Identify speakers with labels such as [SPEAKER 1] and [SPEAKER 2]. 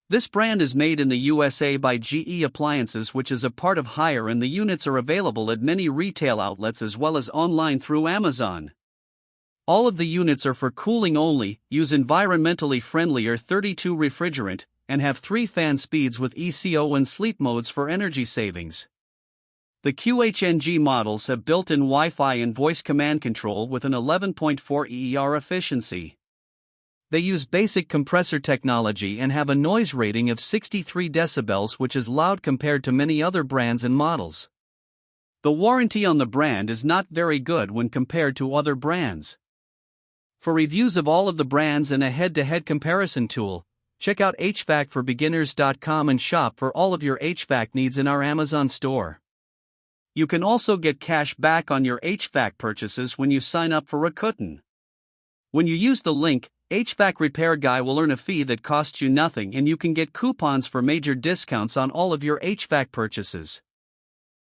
[SPEAKER 1] This brand is made in the USA by GE Appliances, which is a part of Haier, and the units are available at many retail outlets as well as online through Amazon. All of the units are for cooling only, use environmentally friendlier 32 refrigerant, and have 3 fan speeds with ECO and sleep modes for energy savings. The QHNG models have built-in Wi-Fi and voice command control with an 11.4 EER efficiency. They use basic compressor technology and have a noise rating of 63 decibels, which is loud compared to many other brands and models. The warranty on the brand is not very good when compared to other brands. For reviews of all of the brands and a head-to-head comparison tool, check out HvacRepairGuy.com and shop for all of your HVAC needs in our Amazon store. You can also get cash back on your HVAC purchases when you sign up for Rakuten. When you use the link, HVAC Repair Guy will earn a fee that costs you nothing, and you can get coupons for major discounts on all of your HVAC purchases.